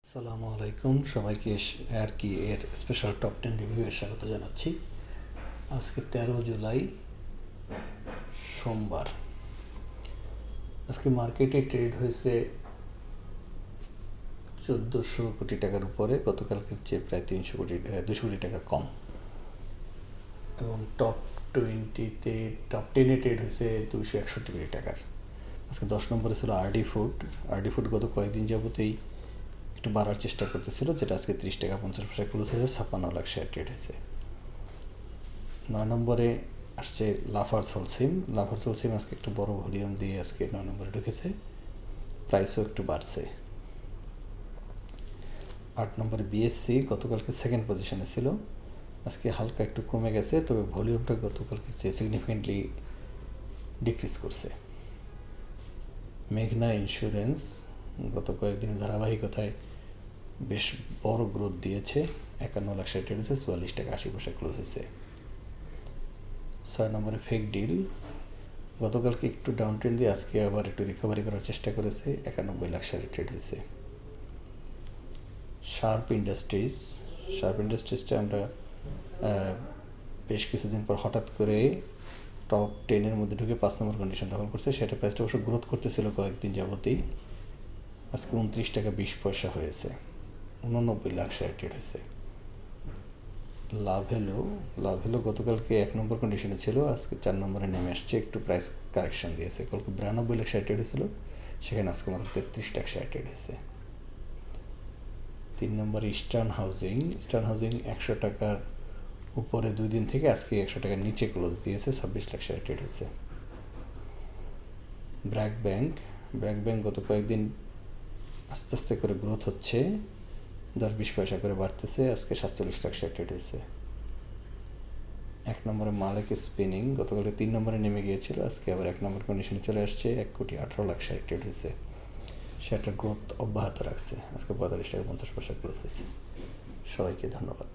আসসালামু আলাইকুম সবাইকে আর কি এর স্পেশাল টপ 10 রিভিউয়ে স্বাগত জানাচ্ছি। আজকে 13 জুলাই সোমবার। আজকে মার্কেটে ট্রেড হয়েছে 1400 কোটি টাকার উপরে, গতকালকের চেয়ে প্রায় 200 কোটি টাকা কম। এবং টপ 10-এ ট্রেড হয়েছে 261 কোটি টাকার। আজকে 10 নম্বরে ছিল আরডি ফুড। গত কয়েকদিন যাবতেই একটু বাড়ার চেষ্টা করতেছিল, যেটা আজকে 30 টাকা 50 পয়সা ক্লোজ হয়েছে, 56 লাখ শেয়ার ট্রেড হয়েছে। 9 নম্বরে আসছে লাফার্জ হোলসিম আজকে একটু বড় ভলিউম দিয়ে আজকে 9 নম্বরে ঢুকেছে, প্রাইসও একটু বাড়ছে। 8 নম্বরে বিএসসি গতকালকে সেকেন্ড পজিশনে ছিল, আজকে হালকা একটু কমে গেছে, তবে ভলিউমটা গতকালকে চেয়ে সিগনিফিকেন্টলি ডিক্রিজ করছে। মেঘনা ইন্স্যুরেন্স গত কয়েকদিনের ধারাবাহিকতায় বেশ বড় গ্রোথ দিয়েছে, 51 লাখ শেয়ার ট্রেড হয়েছে, 44 টাকা 80 পয়সা ক্লোজ হয়েছে। 6 নম্বরে ফেক ডিল গতকালকে একটু ডাউন ট্রেন্ড দিয়ে আজকে আবার একটু রিকভারি করার চেষ্টা করেছে, 91 লাখ শেয়ারে ট্রেড হয়েছে। শার্প ইন্ডাস্ট্রিজটা আমরা বেশ কিছুদিন পর হঠাৎ করে টপ 10-এর মধ্যে ঢুকে 5 নম্বর কন্ডিশন দখল করছে। সেটা প্রাইসটা অবশ্য গ্রোথ করতেছিল কয়েকদিন যাবতেই, আজকে 29 টাকা 20 পয়সা হয়েছে, 89 লাখ শেয়ার ট্রেড হয়েছে। লাভ হলো গতকালকে 1 নম্বর কন্ডিশনে ছিল, আজকে 4 নম্বরে নেমে আসছে, একটু প্রাইস কারেকশন দিয়েছে। কালকে 92 লাখ শেয়ার ট্রেড হয়েছিল, সেখানে আজকে মাত্র 33 লাখ শেয়ার ট্রেড হয়েছে। 3 নম্বরে ইস্টার্ন হাউজিং 100 টাকার উপরে 2 দিন থেকে আজকে 100 টাকার নিচে ক্লোজ দিয়েছে, 26 লাখ শেয়ার ট্রেড হয়েছে। ব্র্যাক ব্যাংক গত কয়েকদিন আস্তে আস্তে করে গ্রোথ হচ্ছে, 10-20 পয়সা করে বাড়তেছে, আজকে 47 লাখ শেয়ার ট্রেড হয়েছে। 1 নম্বরে মালিক স্পিনিং গতকালকে 3 নম্বরে নেমে গিয়েছিল, আজকে আবার 1 নম্বর কন্ডিশনে চলে আসছে, 1,18 লাখ শেয়ার ট্রেড হয়েছে। শেয়ারটার গ্রোথ অব্যাহত রাখছে, আজকে 45 টাকা 50 পয়সা ক্লোজ হয়েছে। সবাইকে ধন্যবাদ।